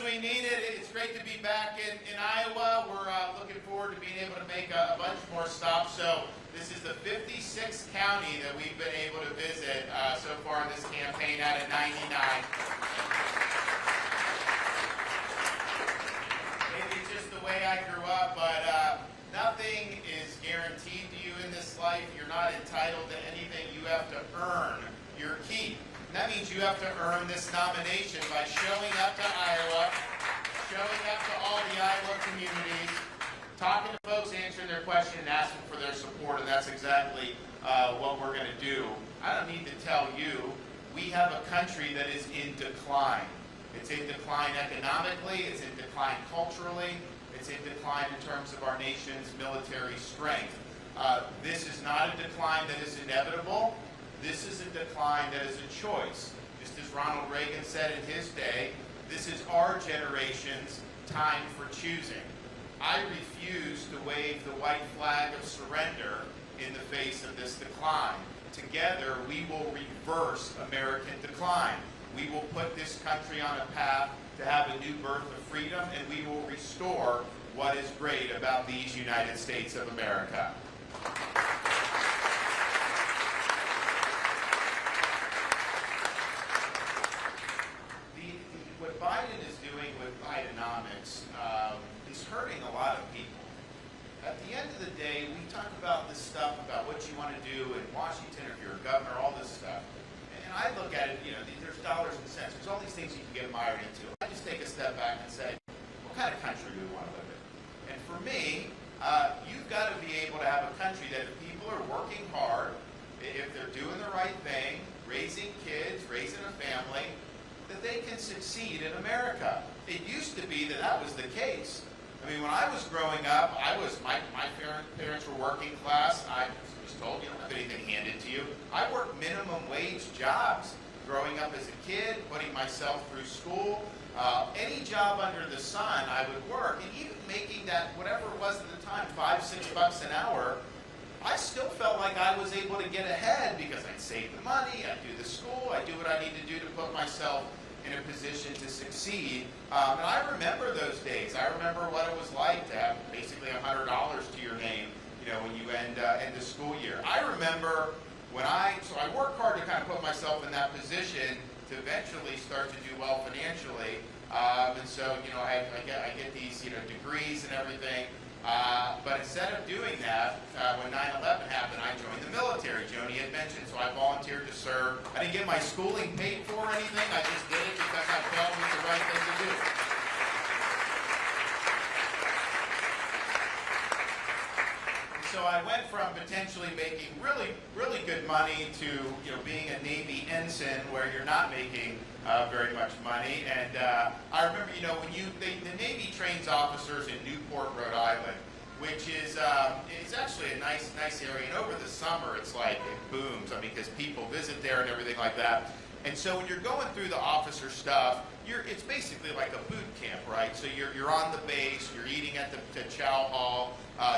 we need it. It's great to be back in Iowa. We're looking forward to being able to make a bunch more stops. So this is the 56th county that we've been able to visit so far in this campaign out of 99. Maybe it's just the way I grew up, but nothing is guaranteed to you in this life. You're not entitled to anything. You have to earn your keep. That means you have to earn this nomination by showing up to Iowa, showing up to all the Iowa communities, talking to folks, answering their question, and asking for their support, and that's exactly what we're going to do. I don't need to tell you, we have a country that is in decline. It's in decline economically, it's in decline culturally, it's in decline in terms of our nation's military strength. This is not a decline that is inevitable. This is a decline that is a choice. Just as Ronald Reagan said in his day, this is our generation's time for choosing. I refuse to wave the white flag of surrender in the face of this decline. Together, we will reverse American decline. We will put this country on a path to have a new birth of freedom, and we will restore what is great about these United States of America. What Biden is doing with Bidenomics is hurting a lot of people. At the end of the day, we talk about this stuff about what you want to do in Washington or if you're a governor, all this stuff. And I look at it, you know, there's dollars and cents. There's all these things you can get mired into. I just take a step back and say, what kind of country do we want to live in? And for me, you've got to be able to have a country that if people are working hard, if they're doing the right thing, raising kids, raising a family, that they can succeed in America. It used to be that that was the case. I mean, when I was growing up, my parents were working class. I was told you don't have anything handed to you. I worked minimum wage jobs growing up as a kid, putting myself through school. Any job under the sun I would work, and even making that, whatever it was at the time, $5, $6 an hour, I still felt like I was able to get ahead because I'd save the money, I'd do the school, I'd do what I need to do to put myself in a position to succeed. And I remember those days. I remember what it was like to have basically $100 to your name, you know, when you end the school year. I remember when so I worked hard to kind of put myself in that position to eventually start to do well financially. And so, you know, I get these, you know, degrees and everything. But instead of doing that, when 9/11 happened, I joined the military. Joni had mentioned, so I volunteered to serve. I didn't get my schooling paid for or anything. I just did it because I felt it was the right thing to do. So I went from potentially making really, really good money to, you know, being a Navy ensign where you're not making very much money. And I remember, you know, when the Navy trains officers in Newport, Rhode Island, which is it's actually a nice area. And over the summer, it's like it booms. I mean, because people visit there and everything like that. And so when you're going through the officer stuff, it's basically like a boot camp, right? So you're on the base, you're eating at the chow hall,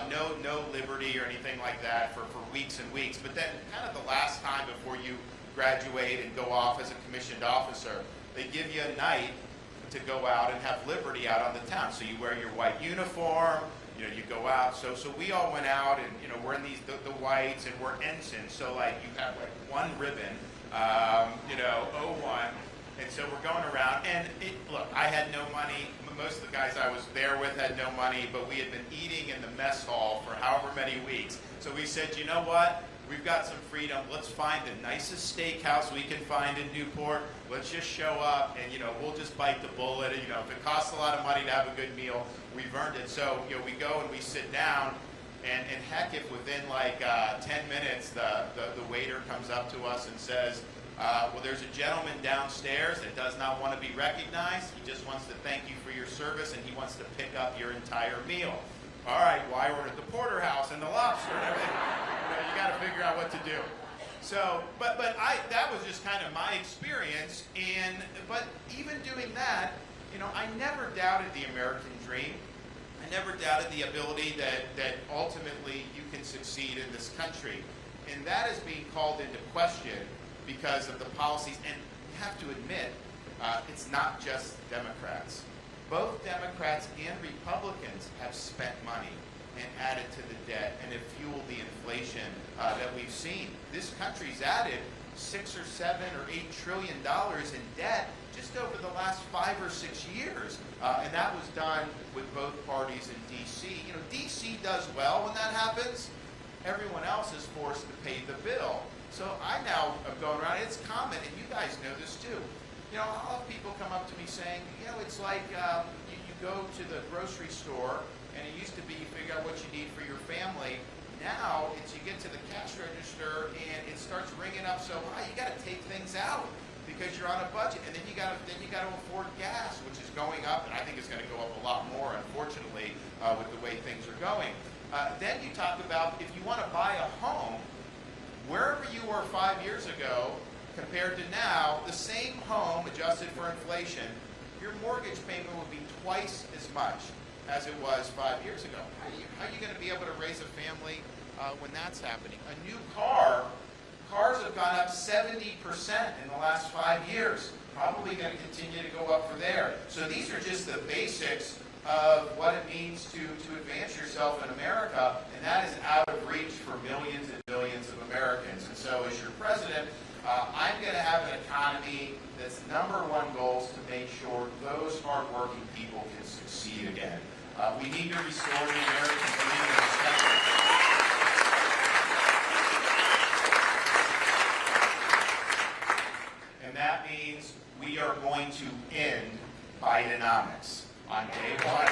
no liberty or anything like that for weeks and weeks. But then kind of the last time before you graduate and go off as a commissioned officer, they give you a night to go out and have liberty out on the town. So you wear your white uniform, you know, you go out. So we all went out and, you know, we're in the whites and we're ensigns. So like you have like one ribbon, you know, 01. And so we're going around, and look, I had no money. Most of the guys I was there with had no money, but we had been eating in the mess hall for however many weeks. So we said, you know what? We've got some freedom. Let's find the nicest steakhouse we can find in Newport. Let's just show up, and, you know, we'll just bite the bullet. You know, if it costs a lot of money to have a good meal, we've earned it. So, you know, we go and we sit down, and heck, if within like 10 minutes the waiter comes up to us and says, well, there's a gentleman downstairs that does not want to be recognized. He just wants to thank you for your service, and he wants to pick up your entire meal. All right, well, I ordered the porterhouse and the lobster and everything. You know, you got to figure out what to do. So, but that was just kind of my experience. But even doing that, you know, I never doubted the American dream. I never doubted the ability that ultimately you can succeed in this country. And that is being called into question because of the policies. And you have to admit, it's not just Democrats. both Democrats and Republicans have spent money and added to the debt and have fueled the inflation that we've seen. This country's added $6 or $7 or $8 trillion in debt just over the last 5 or 6 years. And that was done with both parties in D.C. You know, D.C. does well when that happens. Everyone else is forced to pay the bill. So I now am going around, it's common, and you guys know this too. You know, I'll have people come up to me saying, you know, it's like you go to the grocery store, and it used to be you figure out what you need for your family. Now it's you get to the cash register and it starts ringing up so high, you got to take things out because you're on a budget, and then you got to afford gas, which is going up, and I think it's going to go up a lot more, unfortunately, with the way things are going. Then you talk about if you want to buy a home, wherever you were 5 years ago compared to now, the same home adjusted for inflation, your mortgage payment would be twice as much as it was 5 years ago. How are you going to be able to raise a family when that's happening? A new car, cars have gone up 70% in the last 5 years. Probably going to continue to go up from there. So these are just the basics of what it means to advance yourself in America, and that is out of reach for millions and millions of Americans. And so as your president, I'm going to have an economy that's #1 goal is to make sure those hardworking people can succeed again. We need to restore the American dream in this country. And that means we are going to end Bidenomics on day one.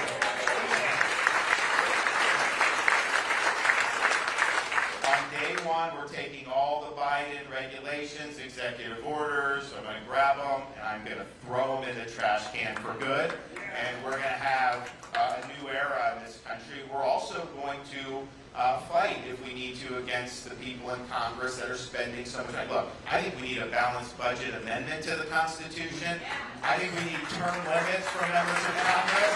On day one, we're taking all the Biden regulations, executive orders, I'm going to grab them, and I'm going to throw them in the trash can for good. And we're going to have a new era in this country. We're also going to fight, if we need to, against the people in Congress that are spending so much money. Look, I think we need a balanced budget amendment to the Constitution. I think we need term limits for members of Congress.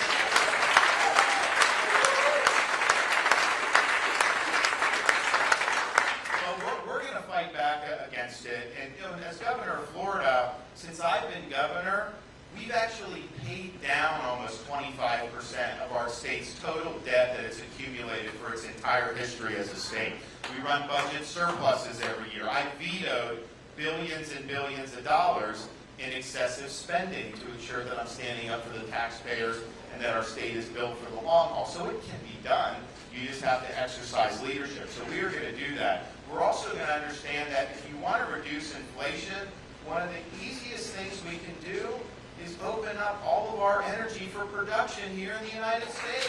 Well, we're going to fight back against it. And you know, as governor of Florida, since I've been governor, we've actually paid down almost 25% of our state's total debt that it's accumulated for its entire history as a state. We run budget surpluses every year. I vetoed billions and billions of dollars in excessive spending to ensure that I'm standing up for the taxpayers and that our state is built for the long haul. So it can be done. You just have to exercise leadership. So we are going to do that. We're also going to understand that if you want to reduce inflation, one of the easiest things we can do is open up all of our energy for production here in the United States.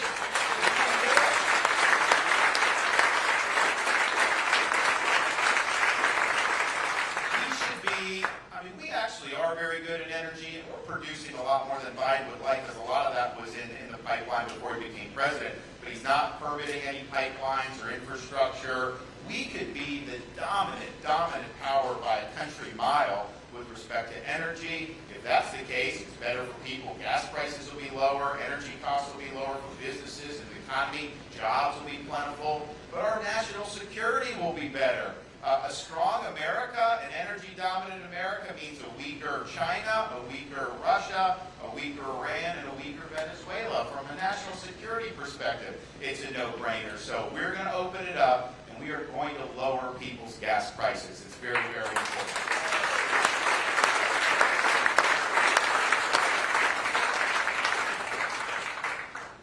We should be, I mean, we actually are very good at energy, and we're producing a lot more than Biden would like, because a lot of that was in the pipeline before he became president. But he's not permitting any pipelines or infrastructure. We could be the dominant power by a country mile with respect to energy. If that's the case, it's better for people. Gas prices will be lower, energy costs will be lower for businesses and the economy, jobs will be plentiful, but our national security will be better. A strong America, an energy-dominant America, means a weaker China, a weaker Russia, a weaker Iran, and a weaker Venezuela. From a national security perspective, it's a no-brainer. So we're going to open it up, and we are going to lower people's gas prices. It's very, very important.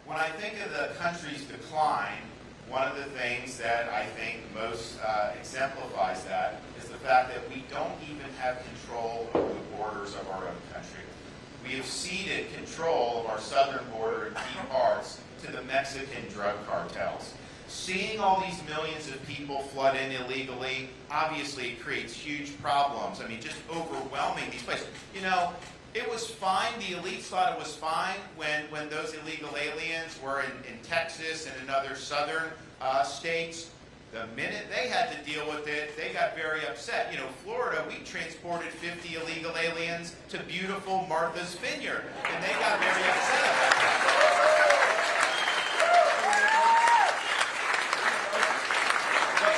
When I think of the country's decline, one of the things that I think most exemplifies that is the fact that we don't even have control over the borders of our own country. We have ceded control of our southern border in key parts to the Mexican drug cartels. Seeing all these millions of people flood in illegally obviously creates huge problems. I mean, just overwhelming these places. You know, it was fine, the elites thought it was fine when those illegal aliens were in Texas and in other southern states. The minute they had to deal with it, they got very upset. You know, Florida, we transported 50 illegal aliens to beautiful Martha's Vineyard, and they got very upset about that. But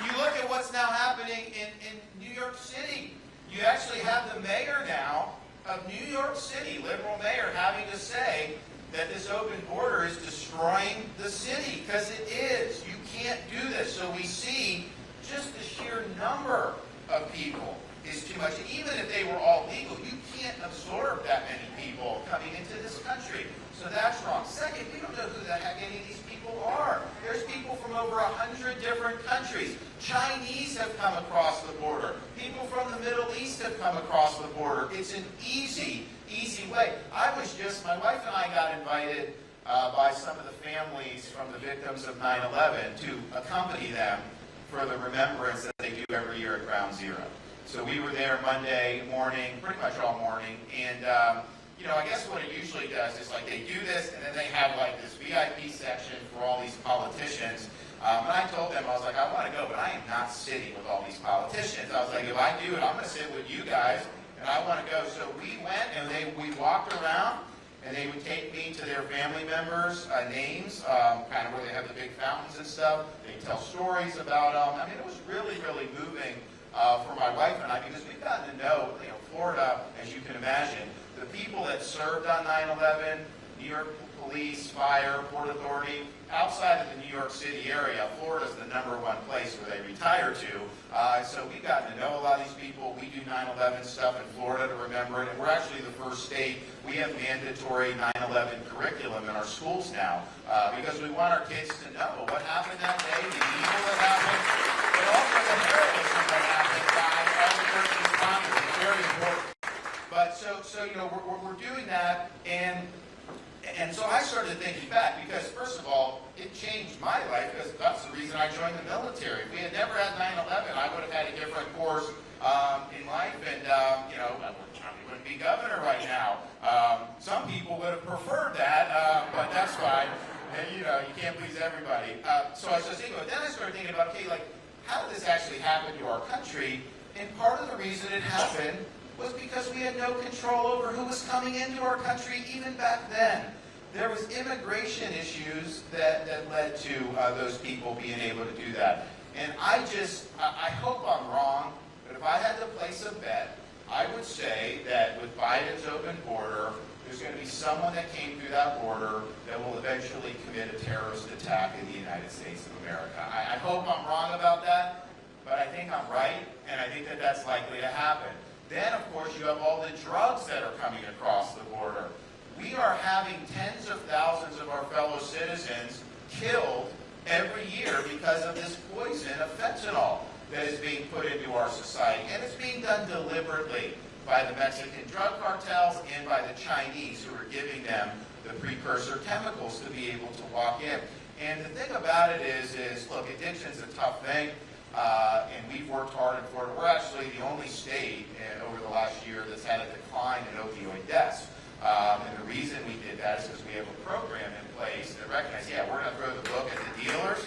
you look at what's now happening in New York City. You actually have the mayor now of New York City, liberal mayor, having to say that this open border is destroying the city, because it is. You can't do this. So we see just the sheer number of people is too much. And even if they were all legal, you can't absorb that many people coming into this country. So that's wrong. Second, we don't know who the heck any of these people are. There's people from over 100 different countries. Chinese have come across the border. People from the Middle East have come across the border. It's an easy way. My wife and I got invited by some of the families from the victims of 9/11 to accompany them for the remembrance that they do every year at Ground Zero. So we were there Monday morning, pretty much all morning, and I guess what it usually does is like they do this, and then they have like this VIP section for all these politicians. And I told them, I was like, I want to go, but I am not sitting with all these politicians. I was like, if I do it, I'm going to sit with you guys, and I want to go. So we went, and we walked around, and they would take me to their family members' names, kind of where they have the big fountains and stuff. They tell stories about them. I mean, it was really, really moving for my wife and I, because we've gotten to know, Florida, as you can imagine, the people that served on 9/11, New York Police, Fire, Port Authority, outside of the New York City area, Florida's the #1 place where they retire to. So we've gotten to know a lot of these people. We do 9/11 stuff in Florida to remember it, and we're actually the first state. We have mandatory 9/11 curriculum in our schools now, because we want our kids to know what happened that day, the evil that happened, but also the heroism that happened by all the first responders. It's very important. But so we're doing that, and so I started thinking back, because first of all, it changed my life, because that's the reason I joined the military. If we had never had 9/11, I would have had a different course in life, and I wouldn't be governor right now. Some people would have preferred that, but that's fine. And, you can't please everybody. So I started thinking about it. Then I started thinking about, okay, like, how did this actually happen to our country? And part of the reason it happened was because we had no control over who was coming into our country even back then. There was immigration issues that led to those people being able to do that. And I hope I'm wrong, but if I had to place a bet, I would say that with Biden's open border, there's going to be someone that came through that border that will eventually commit a terrorist attack in the United States of America. I hope I'm wrong about that, but I think I'm right, and I think that that's likely to happen. Then, of course, you have all the drugs that are coming across the border. We are having tens of thousands of our fellow citizens killed every year because of this poison of fentanyl that is being put into our society. And it's being done deliberately by the Mexican drug cartels and by the Chinese, who are giving them the precursor chemicals to be able to walk in. And the thing about it is look, addiction's a tough thing. And we've worked hard in Florida. We're actually the only state over the last year that's had a decline in opioid deaths. And the reason we did that is because we have a program in place that recognizes, we're going to throw the book at the dealers.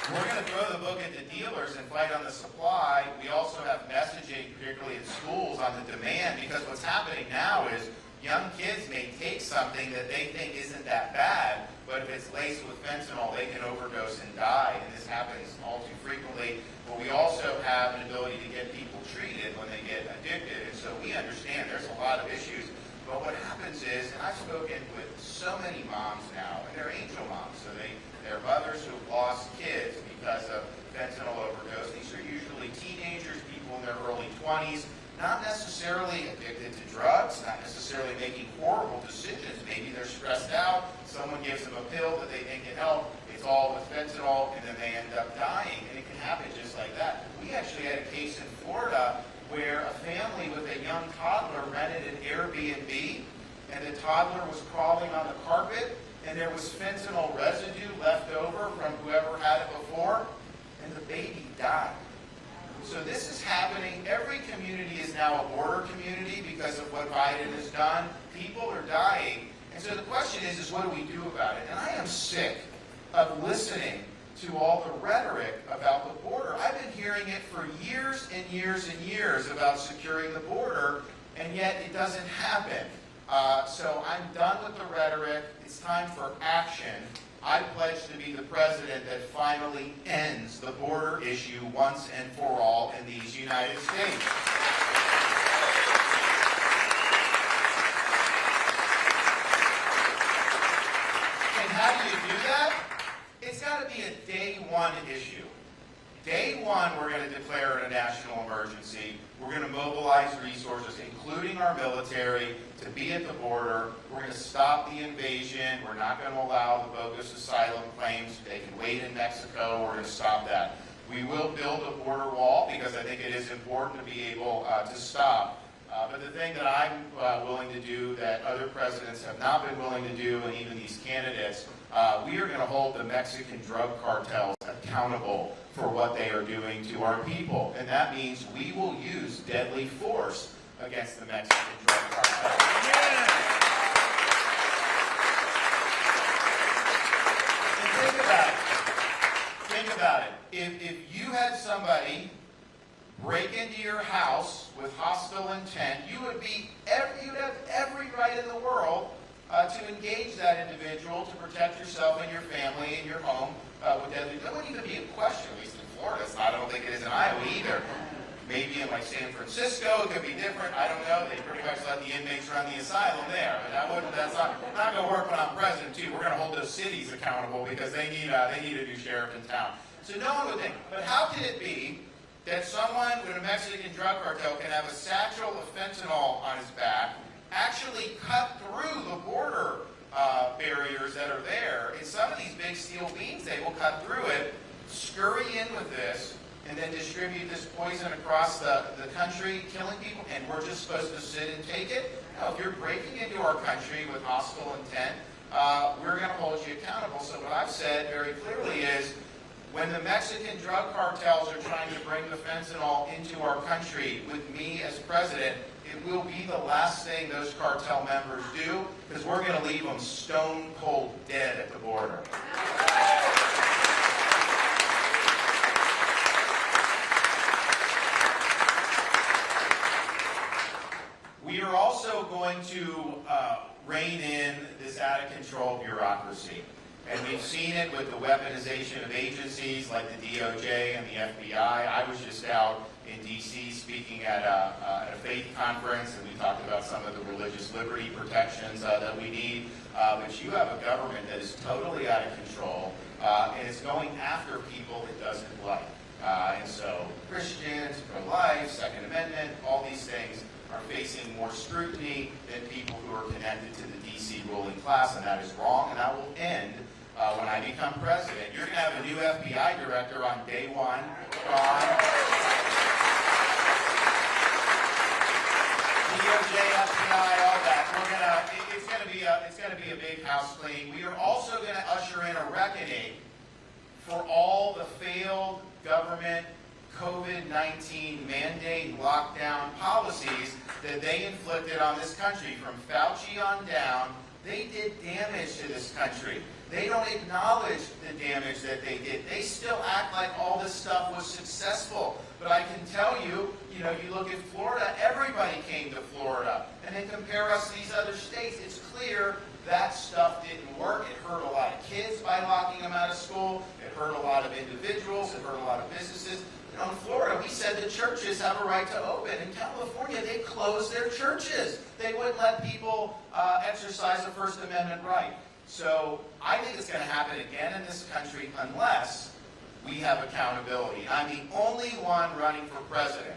We're going to throw the book at the dealers and fight on the supply. We also have messaging, particularly in schools, on the demand, because what's happening now is young kids may take something that they think isn't that bad, but if it's laced with fentanyl, they can overdose and die, and this happens all too frequently. But we also have an ability to get people treated when they get addicted, and so we understand there's a lot of issues. But what happens is, and I've spoken with so many moms now, and they're angel moms, so they're mothers who have lost kids because of fentanyl overdose. These are usually teenagers, people in their early 20s, not necessarily addicted to drugs, not necessarily making horrible decisions. Maybe they're stressed out, someone gives them a pill that they think can help, it's all with fentanyl, and then they end up dying, and it can happen just like that. We actually had a case in Florida where a family with a young toddler rented an Airbnb, and the toddler was crawling on the carpet, and there was fentanyl residue left over from whoever had it before, and the baby died. So this is happening. Every community is now a border community because of what Biden has done. People are dying. And so the question is what do we do about it? And I am sick of listening to all the rhetoric about the border. I've been hearing it for years and years and years about securing the border, and yet it doesn't happen. So I'm done with the rhetoric. It's time for action. I pledge to be the president that finally ends the border issue once and for all in these United States. And how do you do that? It's got to be a day one issue. Day one, we're going to declare it a national emergency. We're going to mobilize resources, including our military, to be at the border. We're going to stop the invasion. We're not going to allow the bogus asylum claims. They can wait in Mexico. We're going to stop that. We will build a border wall because I think it is important to be able to stop. But the thing that I'm willing to do that other presidents have not been willing to do, and even these candidates, we are going to hold the Mexican drug cartels accountable for what they are doing to our people. And that means we will use deadly force against the Mexican drug cartels. Yeah. And think about it. If you had somebody break into your house with hostile intent, you'd have every right in the world to engage that individual to protect yourself and your family and your home with deadly. That wouldn't even be a question, at least in Florida. I don't think it is in Iowa either. Maybe in like San Francisco, it could be different. I don't know. They pretty much let the inmates run the asylum there. But that's not going to work when I'm president, too. We're going to hold those cities accountable because they need a new sheriff in town. So no one would think. But how can it be that someone with a Mexican drug cartel can have a satchel of fentanyl on his back, actually cut through the border barriers that are there? In some of these big steel beams, they will cut through it, scurry in with this, and then distribute this poison across the country, killing people, and we're just supposed to sit and take it? No, if you're breaking into our country with hostile intent, we're going to hold you accountable. So what I've said very clearly is, when the Mexican drug cartels are trying to bring the fentanyl into our country with me as president, it will be the last thing those cartel members do, because we're going to leave them stone cold dead at the border. We are also going to rein in this out-of-control bureaucracy. And we've seen it with the weaponization of agencies like the DOJ and the FBI. I was just out in D.C. speaking at a faith conference, and we talked about some of the religious liberty protections that we need. But you have a government that is totally out of control, and it's going after people it doesn't like. And so Christians, pro-life, Second Amendment, all these things are facing more scrutiny than people who are connected to the D.C. ruling class, and that is wrong, and that will end when I become president. You're going to have a new FBI director on day one. DOJ, FBI, all that. It's going to be a big house clean. We are also going to usher in a reckoning for all the failed government COVID-19 mandate lockdown policies that they inflicted on this country. From Fauci on down, they did damage to this country. They don't acknowledge the damage that they did. They still act like all this stuff was successful. But I can tell you, you look at Florida, everybody came to Florida. And then compare us to these other states, it's clear that stuff didn't work. It hurt a lot of kids by locking them out of school. It hurt a lot of individuals. It hurt a lot of businesses. In Florida, we said the churches have a right to open. In California, they closed their churches. They wouldn't let people exercise a First Amendment right. So I think it's going to happen again in this country unless we have accountability. I'm the only one running for president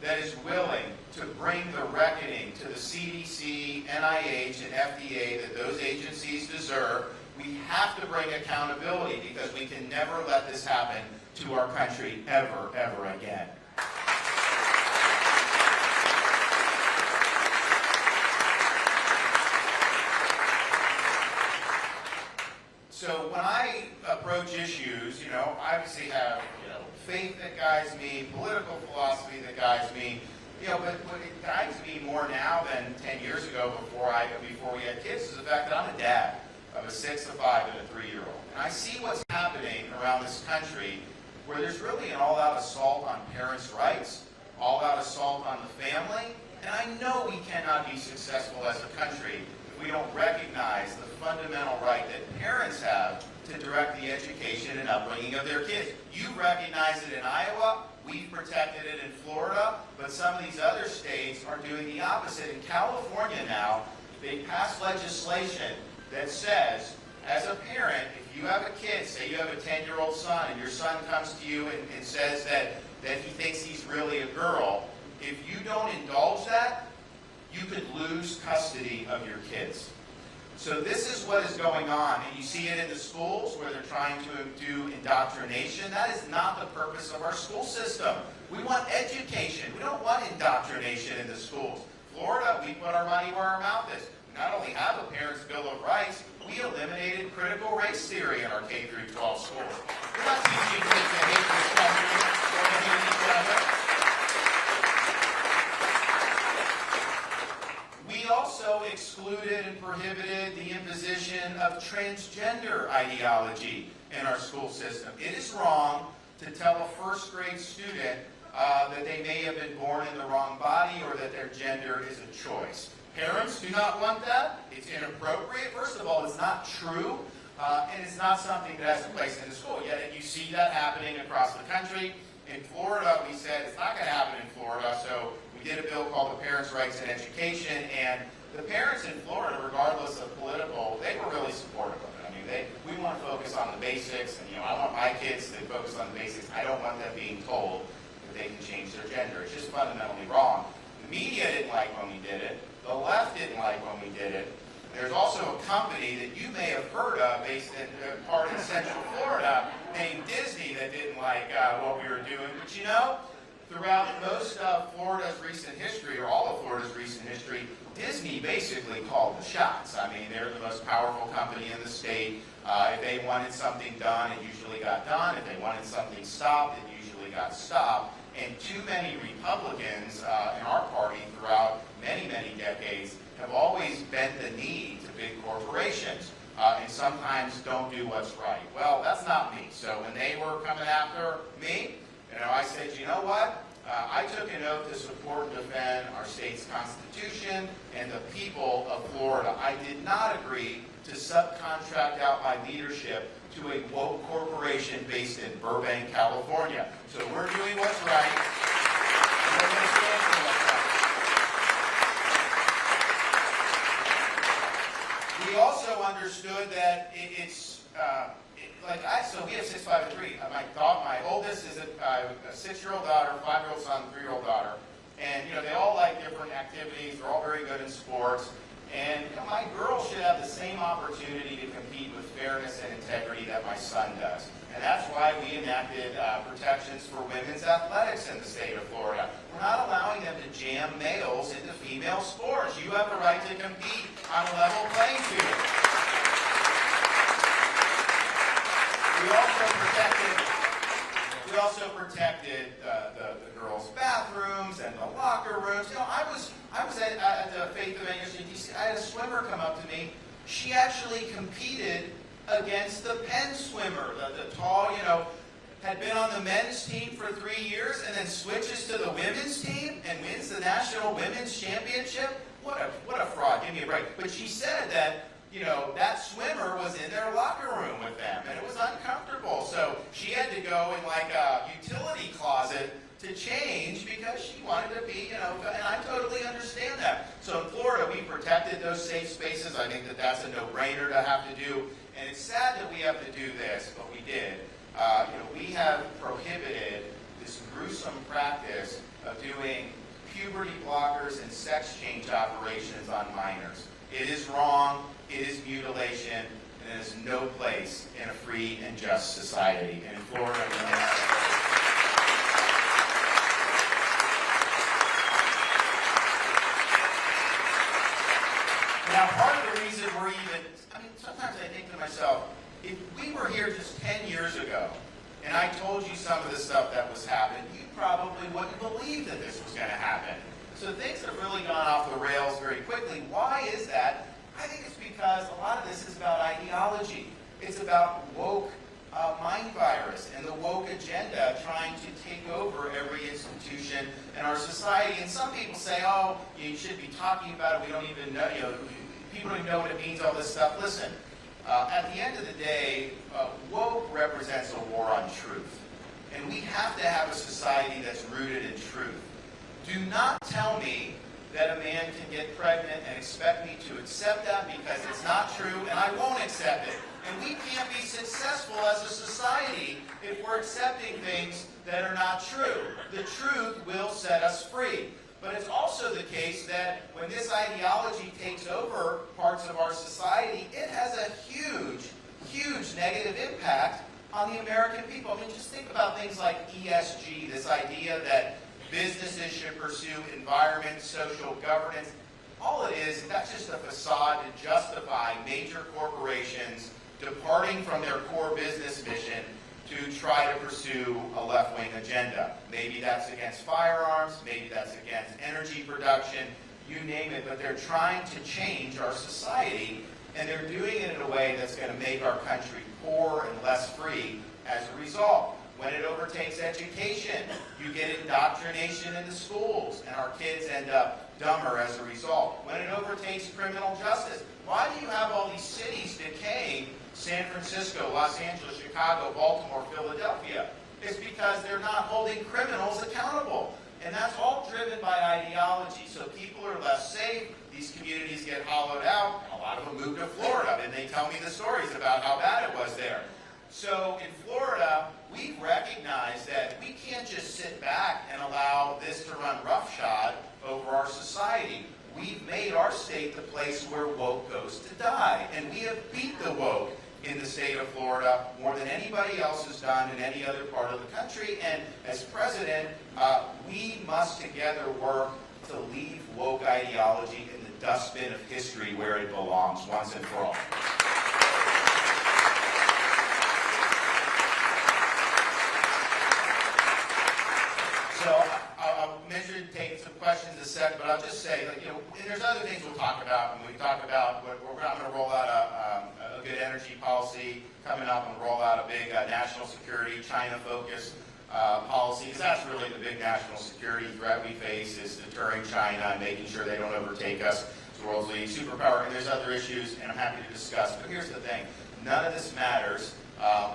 that is willing to bring the reckoning to the CDC, NIH, and FDA that those agencies deserve. We have to bring accountability because we can never let this happen to our country ever, ever again. So when I approach issues, I obviously have, faith that guides me, political philosophy that guides me, but what it guides me more now than 10 years ago before we had kids is the fact that I'm a dad of a 6, a 5, and a 3-year-old. And I see what's happening around this country where there's really an all-out assault on parents' rights, all-out assault on the family, and I know we cannot be successful as a country if if we don't recognize the fundamental right that parents have to direct the education and upbringing of their kids. You recognize it in Iowa, we've protected it in Florida, but some of these other states are doing the opposite. In California now, they passed legislation that says, as a parent, if you have a kid, say you have a 10-year-old son, and your son comes to you and says that he thinks he's really a girl, if you don't indulge that, you could lose custody of your kids. So this is what is going on, and you see it in the schools where they're trying to do indoctrination. That is not the purpose of our school system. We want education. We don't want indoctrination in the schools. Florida, we put our money where our mouth is. We not only have a Parents' Bill of Rights, we eliminated critical race theory in our K-12 schools. We're not teaching kids to hate this country or to hate each other. We also excluded and prohibited the imposition of transgender ideology in our school system. It is wrong to tell a first grade student that they may have been born in the wrong body or that their gender is a choice. Parents do not want that. It's inappropriate. First of all, it's not true, and it's not something that has a place in the school. Yet you see that happening across the country. In Florida, we said it's not going to happen in Florida, so we did a bill called the Parents' Rights in Education, and the parents in Florida, regardless of political, they were really supportive of it. I mean, we want to focus on the basics, and I want my kids to focus on the basics. I don't want them being told that they can change their gender. It's just fundamentally wrong. The media didn't like when we did it. The left didn't like when we did it. There's also a company that you may have heard of based in part in Central Florida named Disney that didn't like what we were doing. But throughout most of Florida's recent history, or all of Florida's recent history, Disney basically called the shots. I mean, they're the most powerful company in the state. If they wanted something done, it usually got done. If they wanted something stopped, it usually got stopped. And too many Republicans in our party throughout many, many decades have always bent the knee to big corporations and sometimes don't do what's right. Well, that's not me. So when they were coming after me, I said, you know what? I took an oath to support and defend our state's constitution and the people of Florida. I did not agree to subcontract out my leadership to a woke corporation based in Burbank, California. So we're doing what's right, and we're going to stand for what's right. We also understood that so we have 6, 5, and 3. My oldest is a 6-year-old daughter, 5-year-old son, 3-year-old daughter. And, they all like different activities. They're all very good in sports. And my girl should have the same opportunity to compete with fairness and integrity that my son does. And that's why we enacted protections for women's athletics in the state of Florida. We're not allowing them to jam males into female sports. You have the right to compete on a level playing field. We also protected the girls' bathrooms and the locker rooms. I was at the Faith Evangelical DC. I had a swimmer come up to me. She actually competed against the Penn swimmer, the tall, had been on the men's team for 3 years and then switches to the women's team and wins the National Women's Championship. What a fraud. Give me a break. But she said that that swimmer was in their locker room with them, and it was uncomfortable. So she had to go in like a utility closet to change because she wanted to be, and I totally understand that. So in Florida, we protected those safe spaces. I think that that's a no-brainer to have to do. And it's sad that we have to do this, but we did. We have prohibited this gruesome practice of doing puberty blockers and sex change operations on minors. It is wrong. It is mutilation, and it has no place in a free and just society. And in Florida, we know. Now, part of the reason we're sometimes I think to myself, if we were here just 10 years ago, and I told you some of the stuff that was happening, you probably wouldn't believe that this was going to happen. So things have really gone off the rails very quickly. Why is that? I think it's because a lot of this is about ideology. It's about woke mind virus and the woke agenda trying to take over every institution in our society. And some people say, oh, you should be talking about it. We don't even know, people don't know what it means, all this stuff. Listen, at the end of the day, woke represents a war on truth. And we have to have a society that's rooted in truth. Do not tell me that a man can get pregnant and expect me to accept that because it's not true, and I won't accept it. And we can't be successful as a society if we're accepting things that are not true. The truth will set us free. But it's also the case that when this ideology takes over parts of our society, it has a huge, huge negative impact on the American people. I mean, just think about things like ESG, this idea that businesses should pursue environment, social governance. All it is, that's just a facade to justify major corporations departing from their core business mission to try to pursue a left-wing agenda. Maybe that's against firearms, maybe that's against energy production, you name it, but they're trying to change our society, and they're doing it in a way that's going to make our country poor and less free as a result. When it overtakes education, you get indoctrination in the schools, and our kids end up dumber as a result. When it overtakes criminal justice, why do you have all these cities decaying? San Francisco, Los Angeles, Chicago, Baltimore, Philadelphia. It's because they're not holding criminals accountable. And that's all driven by ideology. So people are less safe, these communities get hollowed out, a lot of them move to Florida, and they tell me the stories about how bad it was there. So in Florida, we recognize that we can't just sit back and allow this to run roughshod over our society. We've made our state the place where woke goes to die. And we have beat the woke in the state of Florida more than anybody else has done in any other part of the country. And as president, we must together work to leave woke ideology in the dustbin of history where it belongs once and for all. So I'll mention taking some questions in a sec, but I'll just say, like, and there's other things we'll talk about. When we talk about, I'm going to roll out a good energy policy coming up, and roll out a big national security, China-focused policy, because that's really the big national security threat we face, is deterring China and making sure they don't overtake us as the world's leading superpower. And there's other issues, and I'm happy to discuss. But here's the thing: none of this matters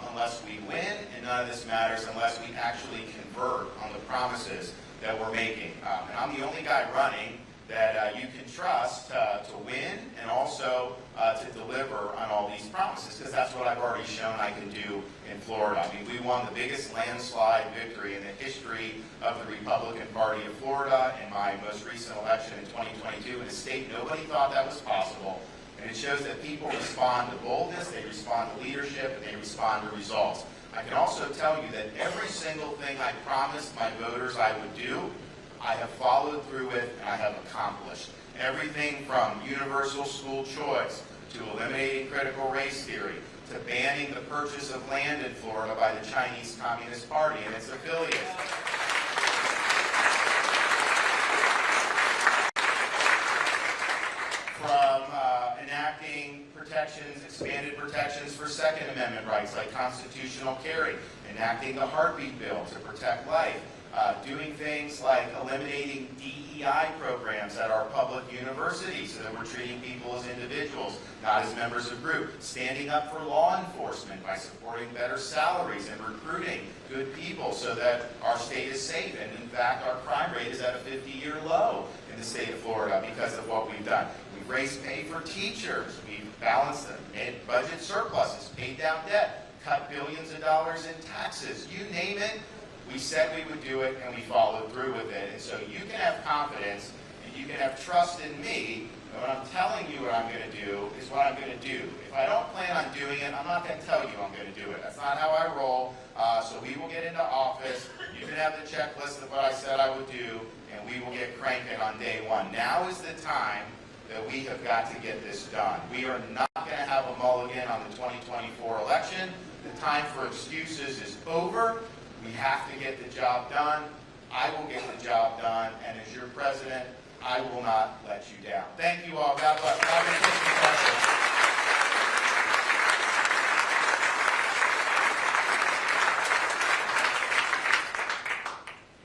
unless we win, and none of this matters unless we actually convert on the promises that we're making. And I'm the only guy running that you can trust to win and also to deliver on all these promises, because that's what I've already shown I can do in Florida. I mean, we won the biggest landslide victory in the history of the Republican Party of Florida in my most recent election in 2022 in a state nobody thought that was possible. And it shows that people respond to boldness, they respond to leadership, and they respond to results. I can also tell you that every single thing I promised my voters I would do, I have followed through with and I have accomplished. Everything from universal school choice to eliminating critical race theory to banning the purchase of land in Florida by the Chinese Communist Party and its affiliates. From enacting protections, expanded protections for Second Amendment rights like constitutional carry, enacting the heartbeat bill to protect life, doing things like eliminating DEI programs at our public universities so that we're treating people as individuals, not as members of groups, standing up for law enforcement by supporting better salaries and recruiting good people so that our state is safe. And in fact, our crime rate is at a 50-year low in the state of Florida because of what we've done. We've raised pay for teachers, we've balanced them, made budget surpluses, paid down debt, cut billions of dollars in taxes, you name it. We said we would do it, and we followed through with it. And so you can have confidence, and you can have trust in me, that when I'm telling you what I'm going to do is what I'm going to do. If I don't plan on doing it, I'm not going to tell you I'm going to do it. That's not how I roll. So we will get into office. You can have the checklist of what I said I would do, and we will get cranking on day one. Now is the time that we have got to get this done. We are not going to have a mulligan on the 2024 election. The time for excuses is over. We have to get the job done. I will get the job done, and as your president, I will not let you down. Thank you all. God bless. I'm going to take some questions.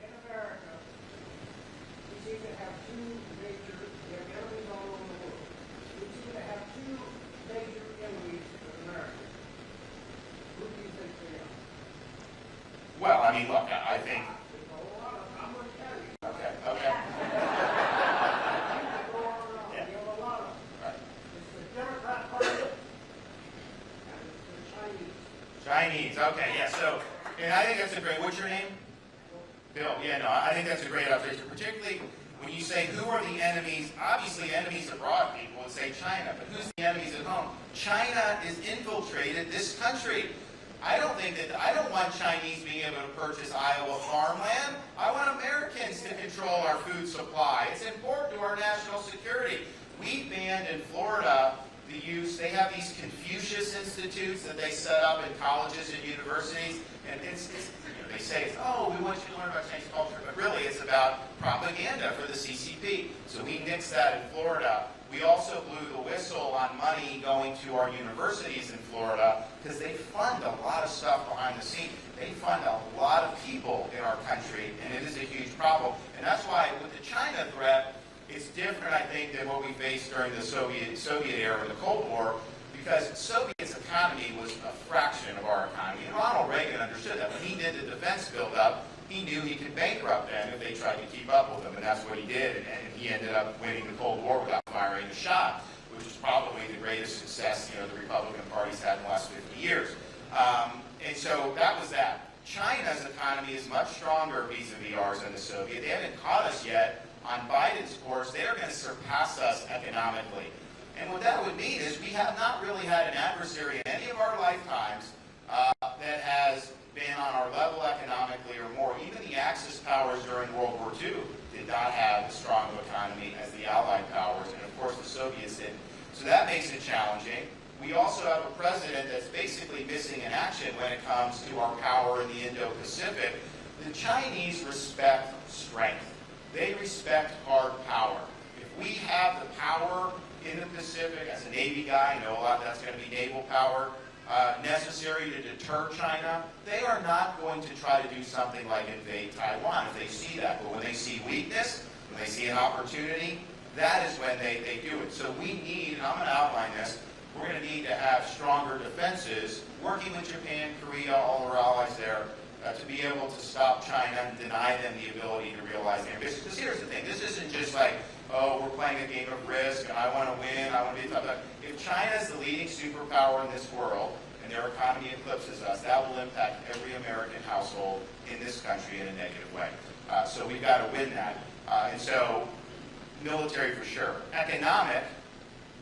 In America, we seem to have two major, we have enemies all over the world. We seem to mean, look, I think. Okay, okay. Yeah. Right. Chinese, okay, yeah, so, and I think that's a great, what's your name? Bill, yeah, no, I think that's a great observation, particularly when you say who are the enemies, obviously enemies abroad, people would say China, but who's the enemies at home? China has infiltrated this country. I don't want Chinese being able to purchase Iowa farmland. I want Americans to control our food supply. It's important to our national security. We banned in Florida the use, they have these Confucius institutes that they set up in colleges and universities, and they say, oh, we want you to learn about Chinese culture, but really it's about propaganda for the CCP. So we nixed that in Florida. We also blew the whistle on money going to our universities in Florida because they fund a lot of stuff behind the scenes. They fund a lot of people in our country, and it is a huge problem. And that's why with the China threat, it's different, I think, than what we faced during the Soviet era, the Cold War, because Soviet's economy was a fraction of our economy. And Ronald Reagan understood that. When he did the defense buildup, he knew he could bankrupt them if they tried to keep up with him, and that's what he did. And he ended up winning the Cold War without firing a shot, which is probably the greatest success the Republican Party's had in the last 50 years. And so that was that. China's economy is much stronger vis-a-vis ours than the Soviet. They haven't caught us yet on Biden's course. They are going to surpass us economically. And what that would mean is we have not really had an adversary in any of our lifetimes that has been on our level economically or more. Even the Axis powers during World War II did not have as strong of an economy as the Allied powers, and of course the Soviets did. So that makes it challenging. We also have a president that's basically missing in action when it comes to our power in the Indo-Pacific. The Chinese respect strength. They respect hard power. If we have the power in the Pacific, as a Navy guy, I know a lot that's going to be naval power, necessary to deter China, they are not going to try to do something like invade Taiwan if they see that. But when they see weakness, when they see an opportunity, that is when they do it. So we need, and I'm going to outline this, we're going to need to have stronger defenses, working with Japan, Korea, all our allies there, to be able to stop China and deny them the ability to realize their ambitions. Because here's the thing, this isn't just like, oh, we're playing a game of risk and I want to win, I want to be tough. If China is the leading superpower in this world and their economy eclipses us, that will impact every American household in this country in a negative way. So we've got to win that. And so, military for sure. Economic,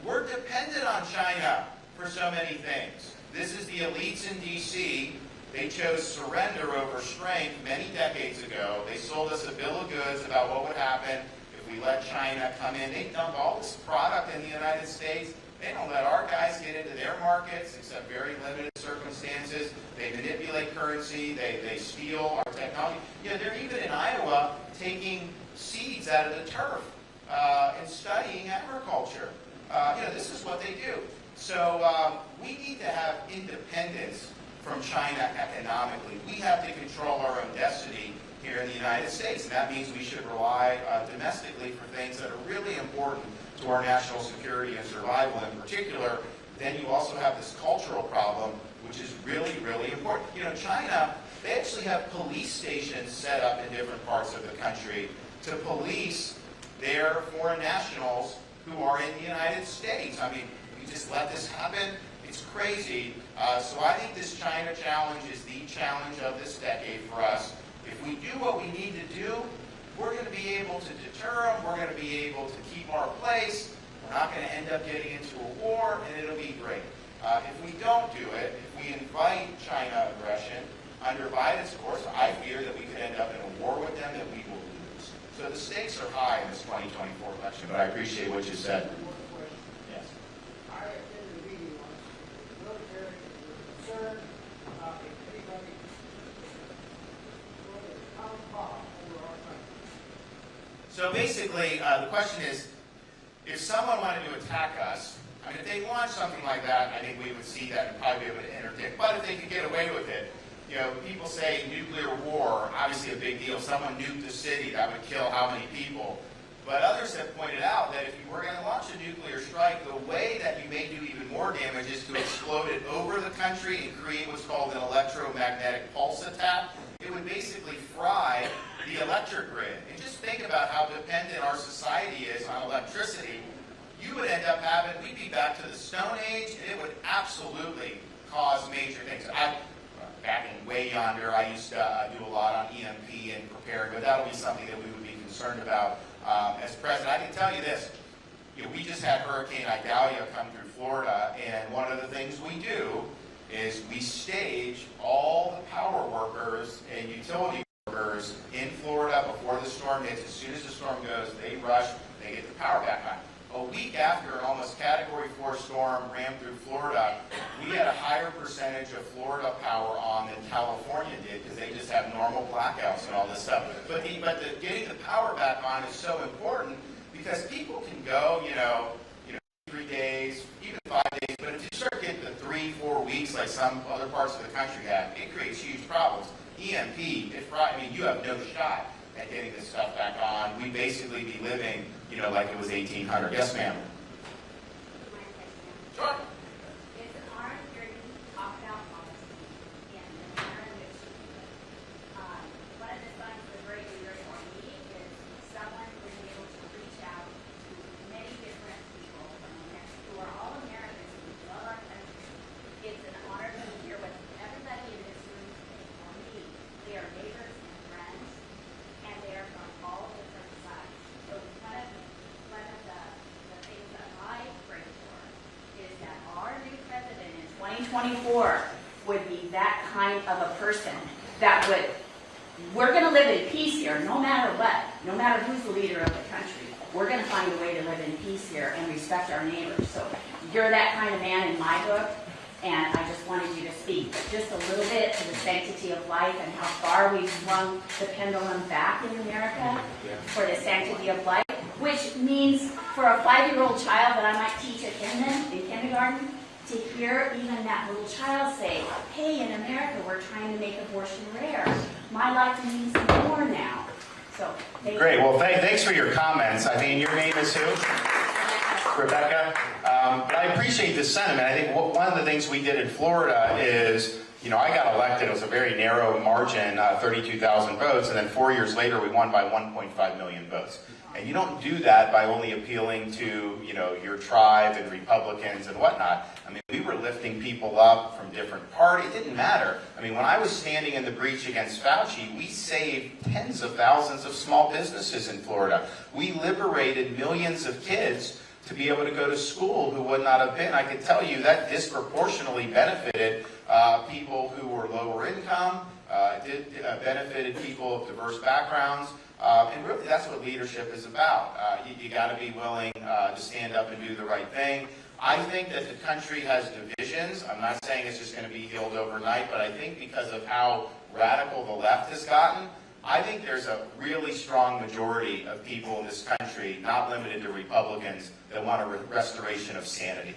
we're dependent on China for so many things. This is the elites in D.C. They chose surrender over strength many decades ago. They sold us a bill of goods about what would happen if we let China come in. They dump all this product in the United States. They don't let our guys get into their markets except very limited circumstances. They manipulate currency. They steal our technology. They're even in Iowa taking seeds out of the turf and studying agriculture. This is what they do. So we need to have independence from China economically. We have to control our own destiny here in the United States, and that means we should rely domestically for things that are really important to our national security and survival in particular. Then you also have this cultural problem, which is really, really important. China, they actually have police stations set up in different parts of the country to police their foreign nationals who are in the United States. I mean, we just let this happen. It's crazy. So I think this China challenge is the challenge of this decade for us. If we do what we need to do, we're going to be able to deter them. We're going to be able to keep our place. We're not going to end up getting into a war, and it'll be great. If we don't do it, if we invite China aggression under Biden's course, I fear that we could end up in a war with them that we will lose. So the stakes are high in this 2024 election, but I appreciate what you said. Yes. I attended a meeting once. The military was concerned about if anybody was a common bomb over our country. So basically, the question is, if someone wanted to attack us, I mean, if they launched something like that, I think we would see that and probably be able to interdict. But if they could get away with it, people say nuclear war, obviously a big deal. Someone nuked the city, that would kill how many people? But others have pointed out that if you were going to launch a nuclear strike, the way that you may do even more damage is to explode it over the country and create what's called an electromagnetic pulse attack. It would basically fry the electric grid. And just think about how dependent our society is on electricity. You would end up having, we'd be back to the Stone Age, and it would absolutely cause major things. Back in way yonder, I used to do a lot on EMP and preparing, but that'll be something that we would be concerned about as president. I can tell you this, we just had Hurricane Idalia come through Florida, and one of the things we do is we stage all the power workers and utility workers in Florida before the storm hits. As soon as the storm goes, they rush, they get the power back on. A week after an almost Category 4 storm ran through Florida, we had a higher percentage of Florida power on than California did because they just have normal blackouts and all this stuff. But getting the power back on is so important because people can go, 3 days, even 5 days, but if you start getting to 3-4 weeks like some other parts of the country have, it creates huge problems. EMP, you have no shot at getting this stuff back on. We'd basically be living, like it was 1800. Yes, ma'am. Sure. It's an honor to hear you talk about policy and the manner in which you do it. One of the signs of a great leader for me is someone who is able to reach out to many different people who are all Americans who love our country. It's an honor to be here with everybody in this room today. For me, they are neighbors and friends, and they are from all different sides. So one of the things that I pray for is that our new president in 2024 would be that kind of a person that we're going to live in peace here no matter what, no matter who's the leader of the country. We're going to find a way to live in peace here and respect our neighbors. So you're that kind of man in my book, and I just wanted you to speak just a little bit to the sanctity of life and how far we've swung the pendulum back in America for the sanctity of life, which means for a 5-year-old child that I might teach at in kindergarten, to hear even that little child say, hey, in America, we're trying to make abortion rare. My life means more now. So, Great. Well, thanks for your comments. I mean, your name is who? Rebecca. But I appreciate the sentiment. I think one of the things we did in Florida is, I got elected. It was a very narrow margin, 32,000 votes, and then 4 years later, we won by 1.5 million votes. And you don't do that by only appealing to, your tribe and Republicans and whatnot. I mean, we were lifting people up from different parties. It didn't matter. I mean, when I was standing in the breach against Fauci, we saved tens of thousands of small businesses in Florida. We liberated millions of kids to be able to go to school who would not have been. I can tell you that disproportionately benefited people who were lower income, benefited people of diverse backgrounds. And really, that's what leadership is about. You got to be willing to stand up and do the right thing. I think that the country has divisions. I'm not saying it's just going to be healed overnight, but I think because of how radical the left has gotten, I think there's a really strong majority of people in this country, not limited to Republicans, that want a restoration of sanity.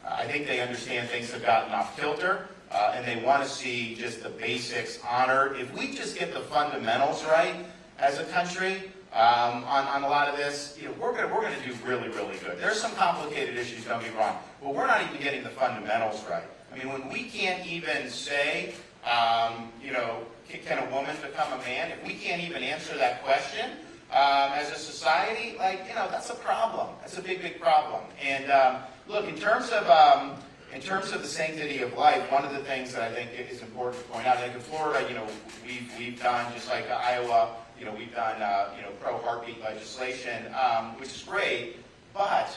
I think they understand things have gotten off kilter, and they want to see just the basics honored. If we just get the fundamentals right as a country, on a lot of this, we're going to do really, really good. There's some complicated issues, don't get me wrong, but we're not even getting the fundamentals right. I mean, when we can't even say, can a woman become a man? If we can't even answer that question as a society, that's a problem. That's a big, big problem. And look, in terms of the sanctity of life, one of the things that I think is important to point out, I think in Florida, we've done, just like Iowa, we've done, pro-heartbeat legislation, which is great, but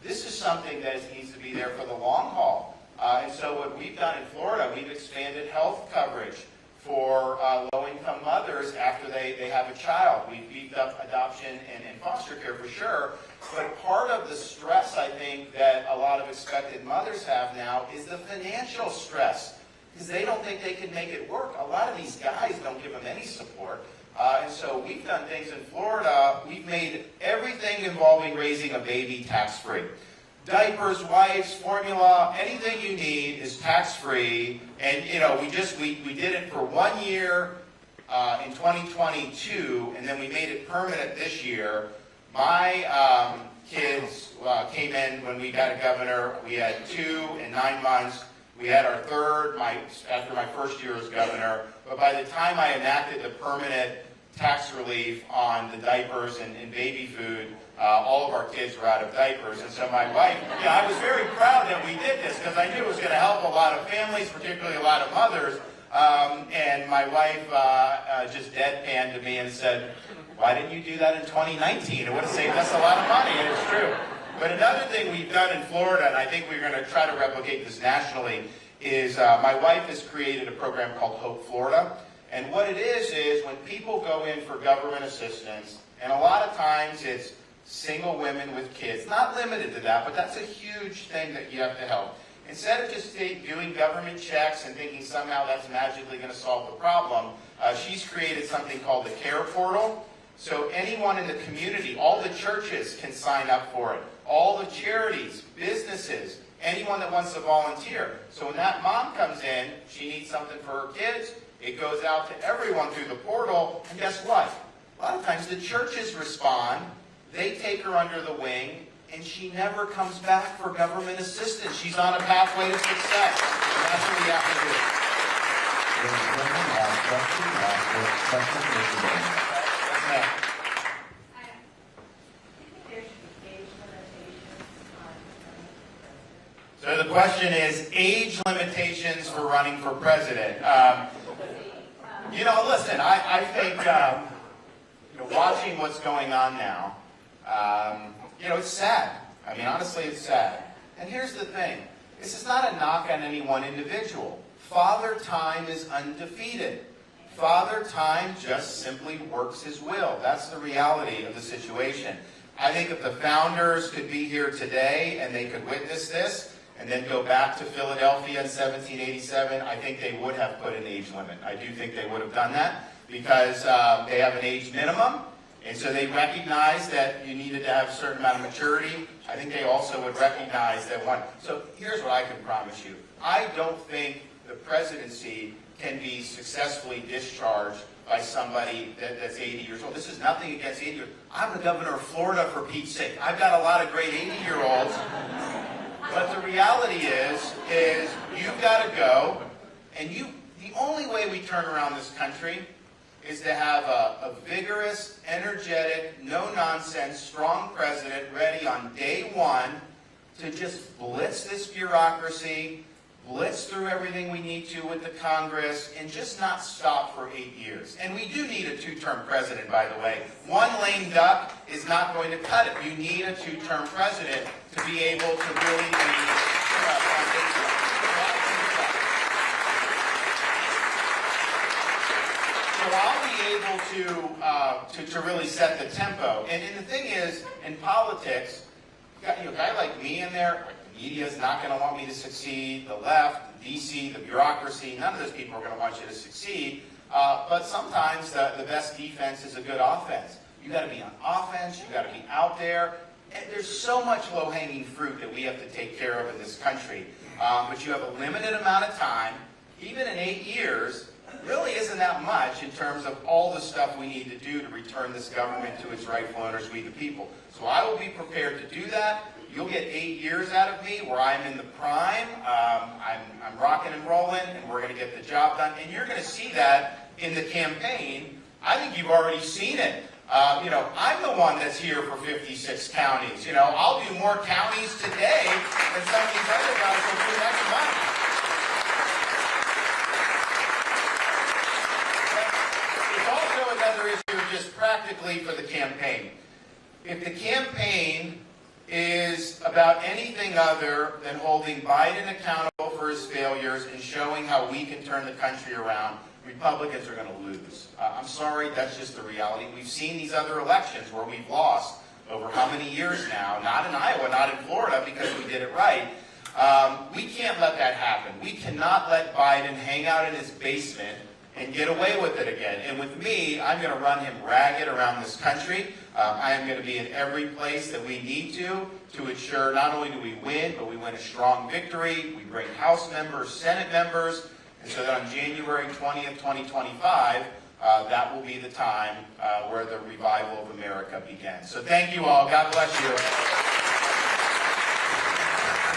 this is something that needs to be there for the long haul. And so what we've done in Florida, we've expanded health coverage for low-income mothers after they have a child. We've beefed up adoption and foster care for sure, but part of the stress, I think, that a lot of expected mothers have now is the financial stress, because they don't think they can make it work. A lot of these guys don't give them any support. And so we've done things in Florida. We've made everything involving raising a baby tax-free. Diapers, wipes, formula, anything you need is tax-free. And we did it for 1 year in 2022, and then we made it permanent this year. My kids came in when we got a governor. We had 2 in 9 months. We had our third after my first year as governor. But by the time I enacted the permanent tax relief on the diapers and baby food, all of our kids were out of diapers. And so my wife, I was very proud that we did this because I knew it was going to help a lot of families, particularly a lot of mothers. And my wife just deadpanned to me and said, "Why didn't you do that in 2019? It would have saved us a lot of money." And it's true. But another thing we've done in Florida, and I think we're going to try to replicate this nationally, is my wife has created a program called Hope Florida. And what it is when people go in for government assistance, and a lot of times it's single women with kids, not limited to that, but that's a huge thing that you have to help. Instead of just doing government checks and thinking somehow that's magically going to solve the problem, she's created something called the Care Portal. So anyone in the community, all the churches can sign up for it. All the charities, businesses, anyone that wants to volunteer. So when that mom comes in, she needs something for her kids, it goes out to everyone through the portal, and guess what? A lot of times the churches respond, they take her under the wing, and she never comes back for government assistance. She's on a pathway to success. And that's what we have to do. Yes, ma'am. So the question is age limitations for running for president. Listen, I think, watching what's going on now, it's sad. I mean, honestly, it's sad. And here's the thing. This is not a knock on any one individual. Father Time is undefeated. Father Time just simply works his will. That's the reality of the situation. I think if the founders could be here today and they could witness this and then go back to Philadelphia in 1787, I think they would have put an age limit. I do think they would have done that because they have an age minimum. And so they recognized that you needed to have a certain amount of maturity. I think they also would recognize that one. So here's what I can promise you. I don't think the presidency can be successfully discharged by somebody that's 80 years old. This is nothing against 80 years old. I'm the governor of Florida, for Pete's sake. I've got a lot of great 80-year-olds. But the reality is you've got to go, and the only way we turn around this country is to have a vigorous, energetic, no-nonsense, strong president ready on day one to just blitz this bureaucracy, blitz through everything we need to with the Congress, and just not stop for 8 years. And we do need a 2-term president, by the way. One lame duck is not going to cut it. You need a 2-term president to be able to really be So I'll be able to really set the tempo. And the thing is, in politics, a guy like me in there, the media is not going to want me to succeed. The left, the DC, the bureaucracy, none of those people are going to want you to succeed. But sometimes the best defense is a good offense. You got to be on offense. You got to be out there. And there's so much low-hanging fruit that we have to take care of in this country. But you have a limited amount of time. Even in 8 years, really isn't that much in terms of all the stuff we need to do to return this government to its rightful owners, we the people. So I will be prepared to do that. You'll get 8 years out of me where I'm in the prime. I'm rocking and rolling, and we're going to get the job done. And you're going to see that in the campaign. I think you've already seen it. I'm the one that's here for 56 counties. I'll do more counties today than some of these other guys will do next month. It's also another issue just practically for the campaign. If the campaign is about anything other than holding Biden accountable for his failures and showing how we can turn the country around, Republicans are going to lose. I'm sorry, that's just the reality. We've seen these other elections where we've lost over how many years now, not in Iowa, not in Florida, because we did it right. We can't let that happen. We cannot let Biden hang out in his basement and get away with it again. And with me, I'm going to run him ragged around this country. I am going to be in every place that we need to ensure not only do we win, but we win a strong victory. We bring House members, Senate members, and so that on January 20th, 2025, that will be the time where the revival of America begins. So thank you all. God bless you.